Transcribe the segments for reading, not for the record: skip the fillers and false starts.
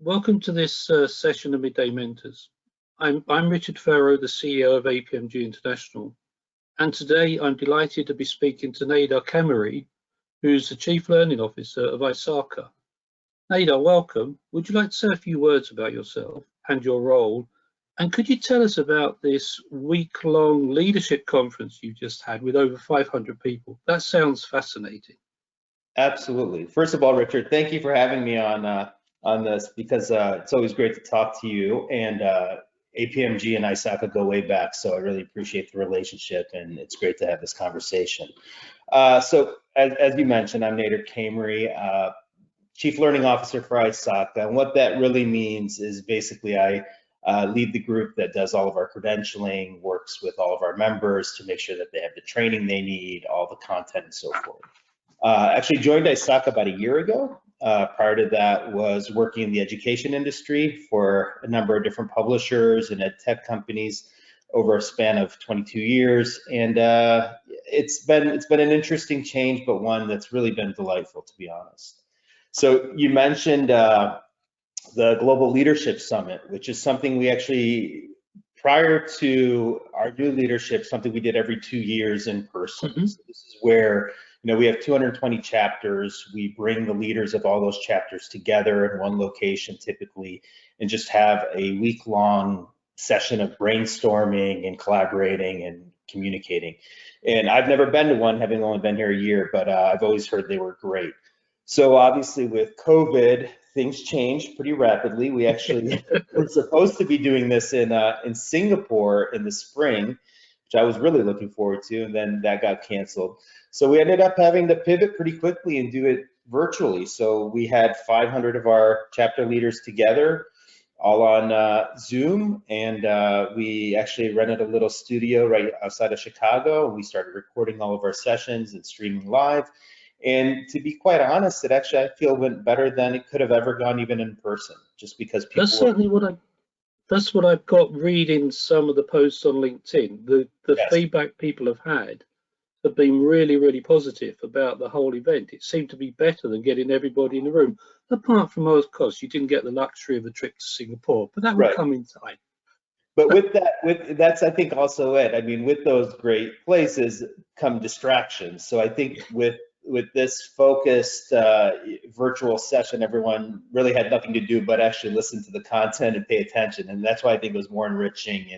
Welcome to this session of Midday Mentors. I'm Richard Pharro, the CEO of APMG International, and today I'm delighted to be speaking to Nader Qaimari, who's the Chief Learning Officer of ISACA. Nader, welcome. Would you like to say a few words about yourself and your role? And could you tell us about this week-long leadership conference you just had with over 500 people? That sounds fascinating. Absolutely. First of all, Richard, thank you for having me on this, because it's always great to talk to you, and APMG and ISACA go way back, so I really appreciate the relationship, and it's great to have this conversation. So as you mentioned, I'm Nader Qaimari, Chief Learning Officer for ISACA, and what that really means is basically I lead the group that does all of our credentialing, works with all of our members to make sure that they have the training they need, all the content and so forth. Actually joined ISACA about a year ago. Prior to that was working in the education industry for a number of different publishers and ed tech companies over a span of 22 years. And it's been an interesting change, but one that's really been delightful, to be honest. So you mentioned the Global Leadership Summit, which is something we actually, prior to our new leadership, something we did every 2 years in person. Mm-hmm. So this is where we have 220 chapters. We bring the leaders of all those chapters together in one location typically, and just have a week-long session of brainstorming and collaborating and communicating. And I've never been to one, having only been here a year, but I've always heard they were great. So obviously with COVID, things changed pretty rapidly. We actually were supposed to be doing this in Singapore in the spring, which I was really looking forward to, and then that got canceled. So we ended up having to pivot pretty quickly and do it virtually. So we had 500 of our chapter leaders together, all on Zoom, and we actually rented a little studio right outside of Chicago, and we started recording all of our sessions and streaming live. And to be quite honest, it actually, I feel, went better than it could have ever gone even in person, just because people. That's certainly that's what I've got reading some of the posts on LinkedIn. The yes. Feedback people have had have been really, really positive about the whole event. It seemed to be better than getting everybody in the room, apart from, of course, you didn't get the luxury of a trip to Singapore, but that will come in time. But that's I think also it. I mean, with those great places come distractions. So I think with this focused virtual session, everyone really had nothing to do but actually listen to the content and pay attention. And that's why I think it was more enriching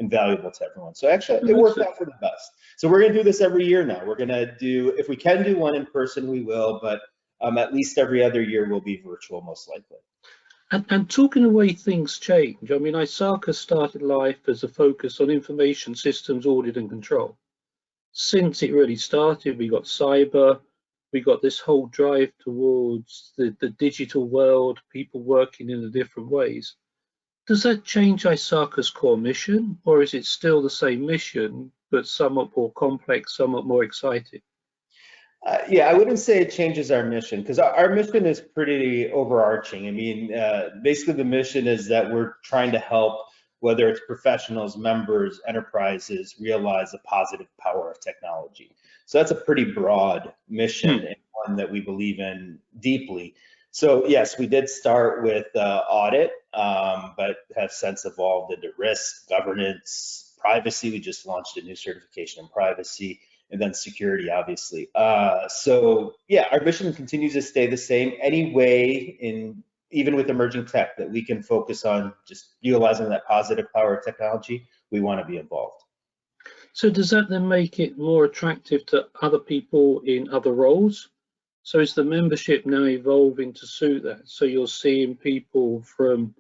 and valuable to everyone. So actually, it worked out for the best. So we're going to do this every year now. We're going to do, if we can do one in person, we will, but at least every other year will be virtual, most likely. And talking the way things change, I mean, ISACA started life as a focus on information systems, audit and control. Since it really started, we got cyber, we got this whole drive towards the digital world, people working in different ways. Does that change ISACA's core mission, or is it still the same mission, but somewhat more complex, somewhat more exciting? Yeah, I wouldn't say it changes our mission, because our mission is pretty overarching. I mean, basically the mission is that we're trying to help, whether it's professionals, members, enterprises, realize the positive power of technology. So that's a pretty broad mission and one that we believe in deeply. So yes, we did start with audit, but have since evolved into risk, governance, privacy. We just launched a new certification in privacy, and then security, obviously. So yeah, our mission continues to stay the same. Any way, even with emerging tech, that we can focus on just utilizing that positive power of technology, we want to be involved. So does that then make it more attractive to other people in other roles? So is the membership now evolving to suit that? So you're seeing people from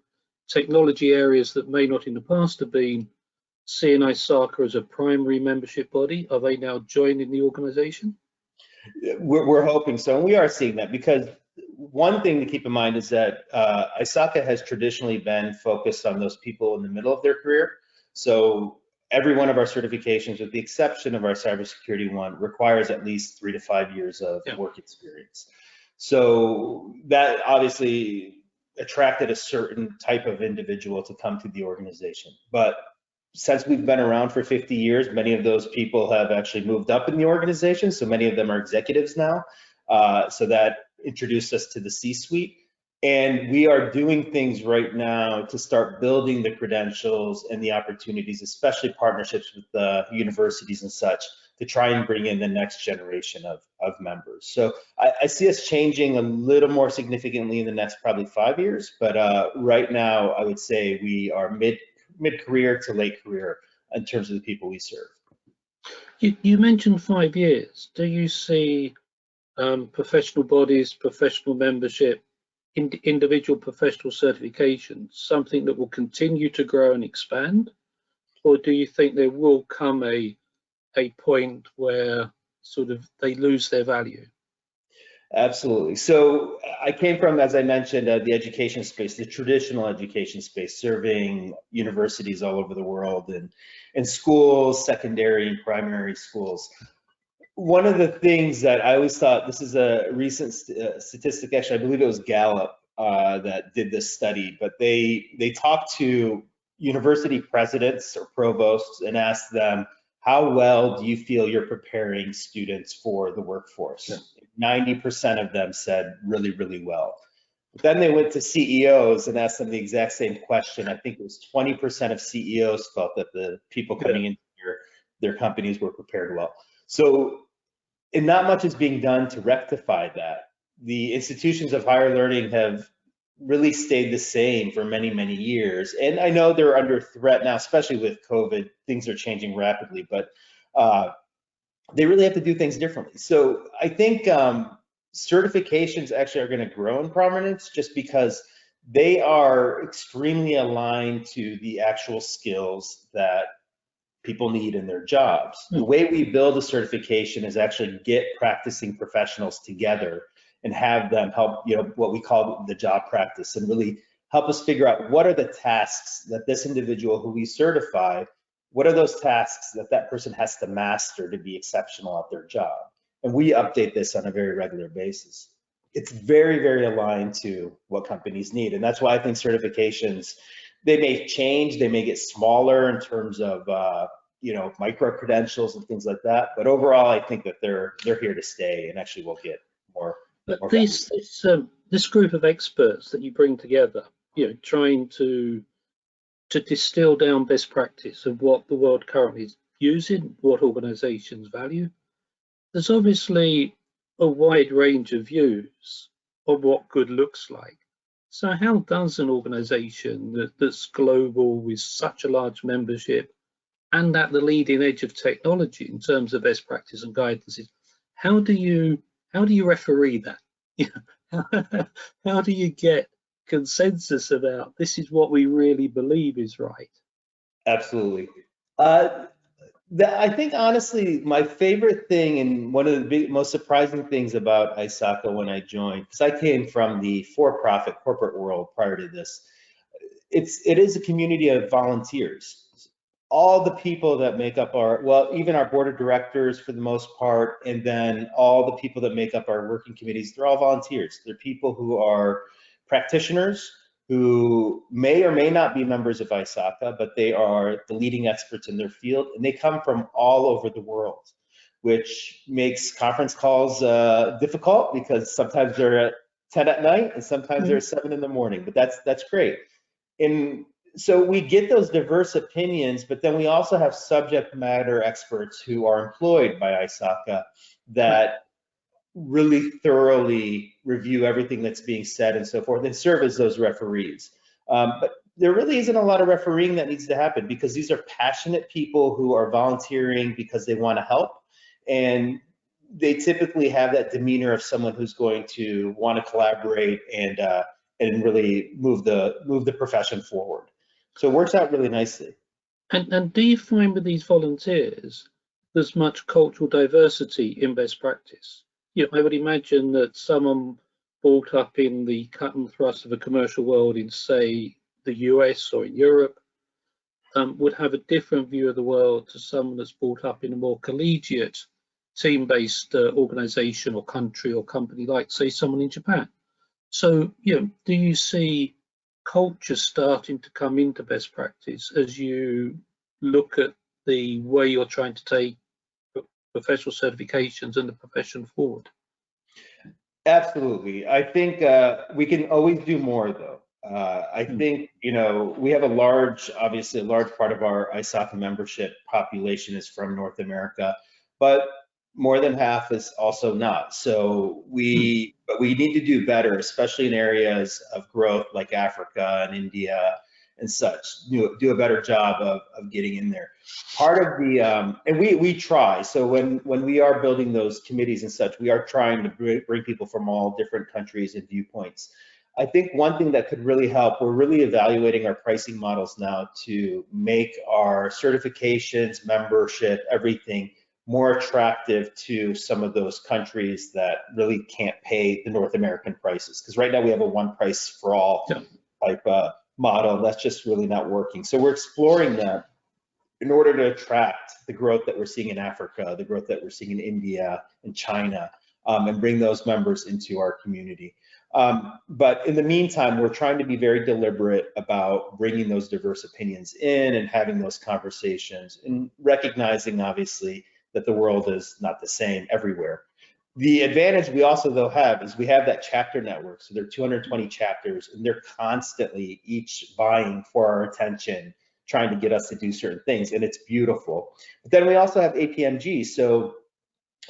technology areas that may not in the past have been seeing ISACA as a primary membership body. Are they now joining the organization? We're hoping so, and we are seeing that, because one thing to keep in mind is that ISACA has traditionally been focused on those people in the middle of their career. So every one of our certifications, with the exception of our cybersecurity one, requires at least 3 to 5 years of work experience. So that obviously attracted a certain type of individual to come to the organization. But since we've been around for 50 years, many of those people have actually moved up in the organization. So many of them are executives now. So that introduced us to the C-suite. And we are doing things right now to start building the credentials and the opportunities, especially partnerships with the universities and such, to try and bring in the next generation of members. So I see us changing a little more significantly in the next probably 5 years, but right now I would say we are mid-career to late career in terms of the people we serve. You mentioned 5 years. Do you see professional bodies, professional membership, individual professional certifications, something that will continue to grow and expand? Or do you think there will come a point where sort of they lose their value? Absolutely. So I came from, as I mentioned, the education space, the traditional education space, serving universities all over the world and schools, secondary and primary schools. One of the things that I always thought, this is a recent statistic, actually, I believe it was Gallup that did this study, but they talked to university presidents or provosts and asked them, how well do you feel you're preparing students for the workforce? Yeah. 90% of them said really, really well. But then they went to CEOs and asked them the exact same question. I think it was 20% of CEOs felt that the people coming into their companies were prepared well. So, and not much is being done to rectify that. The institutions of higher learning have really stayed the same for many, many years. And I know they're under threat now, especially with COVID, things are changing rapidly, but they really have to do things differently. So I think certifications actually are going to grow in prominence just because they are extremely aligned to the actual skills that people need in their jobs. The way we build a certification is actually get practicing professionals together and have them help, what we call the job practice, and really help us figure out what are the tasks that this individual who we certify, what are those tasks that that person has to master to be exceptional at their job. And we update this on a very regular basis. It's very, very aligned to what companies need. And that's why I think certifications, they may change, they may get smaller in terms of micro credentials and things like that. But overall, I think that they're here to stay, and actually we'll get more. But this group of experts that you bring together, trying to distill down best practice of what the world currently is using, what organizations value, there's obviously a wide range of views of what good looks like. So how does an organization that's global with such a large membership and at the leading edge of technology in terms of best practice and guidances, how do you referee that? How do you get consensus about this is what we really believe is right? Absolutely. I think honestly, my favorite thing and one of the most surprising things about ISACA when I joined, because I came from the for-profit corporate world prior to this, it is a community of volunteers. All the people that make up even our board of directors for the most part, and then all the people that make up our working committees, they're all volunteers. They're people who are practitioners who may or may not be members of ISACA, but they are the leading experts in their field, and they come from all over the world, which makes conference calls difficult because sometimes they're at 10 at night and sometimes they're at 7 in the morning, but that's great. And so we get those diverse opinions, but then we also have subject matter experts who are employed by ISACA that really thoroughly review everything that's being said and so forth and serve as those referees. But there really isn't a lot of refereeing that needs to happen because these are passionate people who are volunteering because they want to help, and they typically have that demeanor of someone who's going to want to collaborate and really move the profession forward. So it works out really nicely. And do you find with these volunteers there's much cultural diversity in best practice? I would imagine that someone brought up in the cut and thrust of a commercial world in, say, the US or in Europe would have a different view of the world to someone that's brought up in a more collegiate, team-based organization or country or company, like, say, someone in Japan. So, do you see culture starting to come into best practice as you look at the way you're trying to take professional certifications and the profession forward? Absolutely. I think we can always do more, though. I think, we have obviously a large part of our ISACA membership population is from North America, but more than half is also not. So but we need to do better, especially in areas of growth like Africa and India and such. Do a better job of getting in there. Part of the and we try. So when we are building those committees and such, we are trying to bring people from all different countries and viewpoints. I think one thing that could really help, we're really evaluating our pricing models now to make our certifications, membership, everything more attractive to some of those countries that really can't pay the North American prices. Because right now we have a one price for all type model. That's just really not working. So we're exploring that in order to attract the growth that we're seeing in Africa, the growth that we're seeing in India and China, and bring those members into our community. But in the meantime, we're trying to be very deliberate about bringing those diverse opinions in and having those conversations and recognizing, obviously, that the world is not the same everywhere. The advantage we also, though, have is we have that chapter network. So there are 220 chapters, and they're constantly each vying for our attention, trying to get us to do certain things, and it's beautiful. But then we also have APMG. So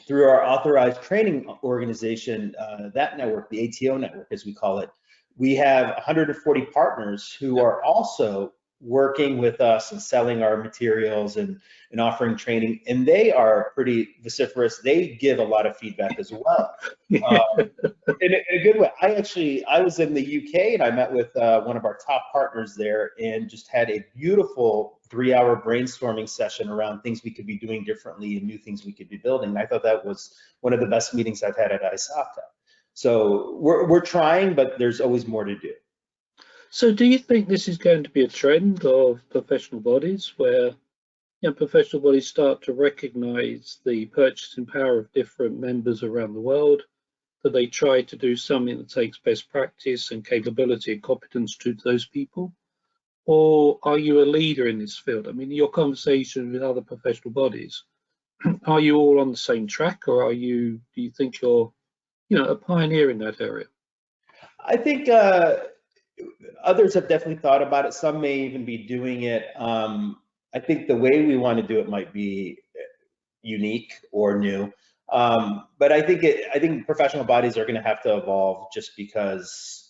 through our authorized training organization, that network, the ATO network, as we call it, we have 140 partners who are also working with us and selling our materials and offering training, and they are pretty vociferous. They give a lot of feedback as well, in a good way. I was in the UK and I met with one of our top partners there and just had a beautiful 3-hour brainstorming session around things we could be doing differently and new things we could be building. And I thought that was one of the best meetings I've had at ISACA. So we're trying, but there's always more to do. So do you think this is going to be a trend of professional bodies where professional bodies start to recognize the purchasing power of different members around the world, that they try to do something that takes best practice and capability and competence to those people? Or are you a leader in this field? I mean, your conversation with other professional bodies, are you all on the same track, or do you think you're a pioneer in that area? I think others have definitely thought about it. Some may even be doing it. I think the way we want to do it might be unique or new. But I think professional bodies are going to have to evolve, just because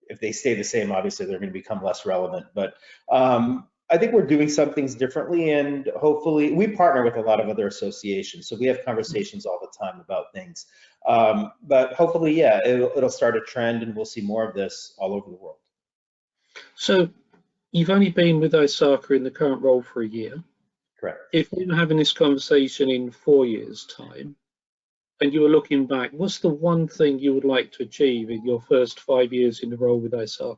if they stay the same, obviously they're going to become less relevant. But I think we're doing some things differently, and hopefully we partner with a lot of other associations. So we have conversations all the time about things. But hopefully, yeah, it'll start a trend and we'll see more of this all over the world. So you've only been with ISACA in the current role for a year. Correct. If we were having this conversation in 4 years' time, and you were looking back, what's the one thing you would like to achieve in your first 5 years in the role with ISACA?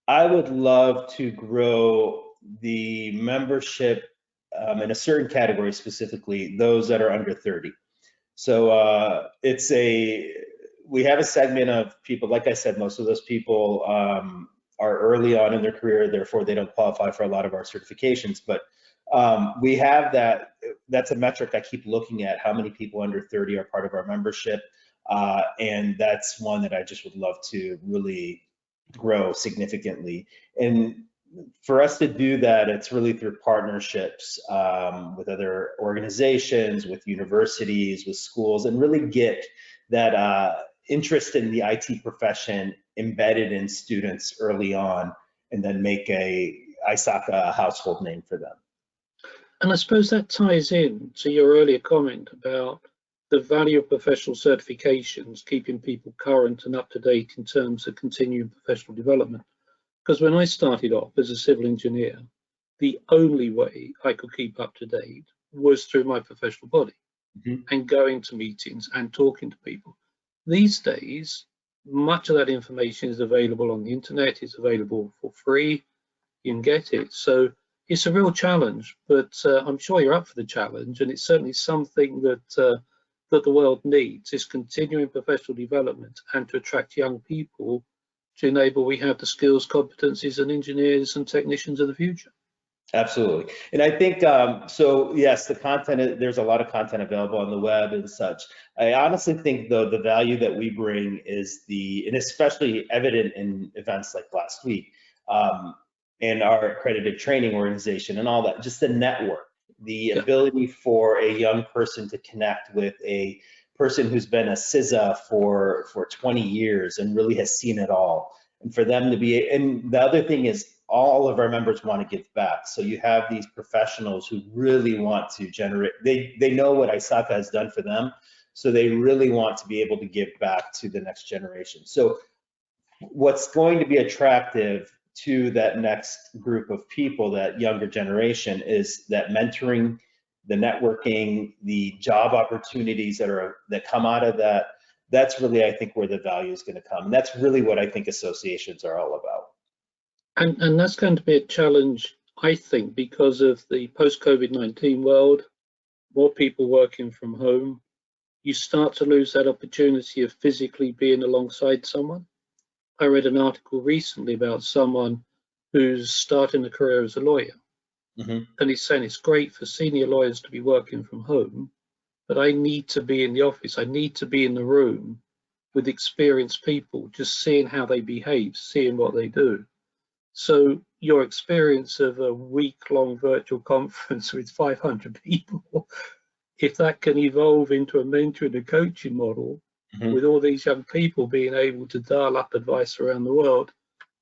I would love to grow the membership in a certain category, specifically those that are under 30. So we have a segment of people, like I said, most of those people are early on in their career, therefore they don't qualify for a lot of our certifications. But we have that's a metric I keep looking at, how many people under 30 are part of our membership. And that's one that I just would love to really grow significantly. And for us to do that, it's really through partnerships with other organizations, with universities, with schools, and really get that interest in the IT profession embedded in students early on, and then make ISACA a household name for them. And I suppose that ties in to your earlier comment about the value of professional certifications, keeping people current and up to date in terms of continuing professional development. Because when I started off as a civil engineer, the only way I could keep up to date was through my professional body and going to meetings and talking to people. These days, much of that information is available on the internet, it's available for free, you can get it. So it's a real challenge, but I'm sure you're up for the challenge, and it's certainly something that the world needs, is continuing professional development and to attract young people to enable we have the skills, competencies and engineers and technicians of the future. Absolutely. And I think, so yes, the content, there's a lot of content available on the web and such. I honestly think though, the value that we bring is and especially evident in events like last week, and our accredited training organization and all that, just the network, the ability for a young person to connect with a person who's been a CISA for 20 years and really has seen it all. And for them to be, and the other thing is all of our members want to give back. So you have these professionals who really want to generate, they know what ISACA has done for them. So they really want to be able to give back to the next generation. So what's going to be attractive to that next group of people, that younger generation, is that mentoring, the networking, the job opportunities that come out of that. That's really, I think, where the value is going to come. And that's really what I think associations are all about. And that's going to be a challenge, I think, because of the post-COVID-19 world, more people working from home. You start to lose that opportunity of physically being alongside someone. I read an article recently about someone who's starting a career as a lawyer. And he's saying it's great for senior lawyers to be working from home, but I need to be in the office. I need to be in the room with experienced people, just seeing how they behave, seeing what they do. So your experience of a week-long virtual conference with 500 people, if that can evolve into a mentoring and coaching model, with all these young people being able to dial up advice around the world,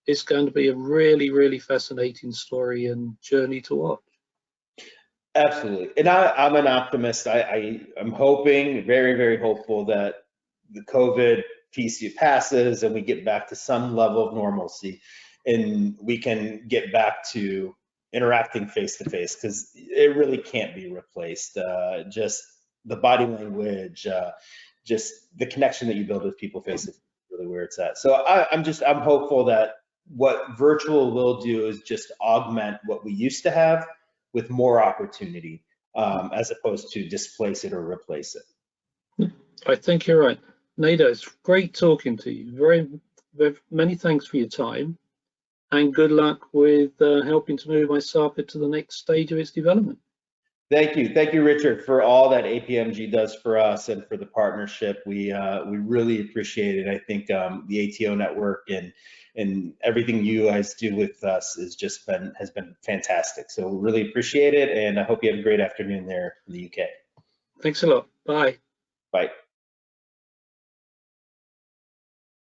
it's going to be a really, really fascinating story and journey to watch. Absolutely. And I'm an optimist. I'm hoping, very, very hopeful, that the COVID piece passes and we get back to some level of normalcy and we can get back to interacting face to face, because it really can't be replaced. Just the body language, just the connection that you build with people face to face, really where it's at. So I'm hopeful that what virtual will do is just augment what we used to have with more opportunity, as opposed to displace it or replace it. I think you're right. Nader, it's great talking to you. Very many thanks for your time, and good luck with helping to move ISACA to the next stage of its development. Thank you, Richard, for all that APMG does for us and for the partnership. We really appreciate it. I think the ATO network and everything you guys do with us has been fantastic. So we really appreciate it, and I hope you have a great afternoon there in the UK. Thanks a lot. Bye. Bye.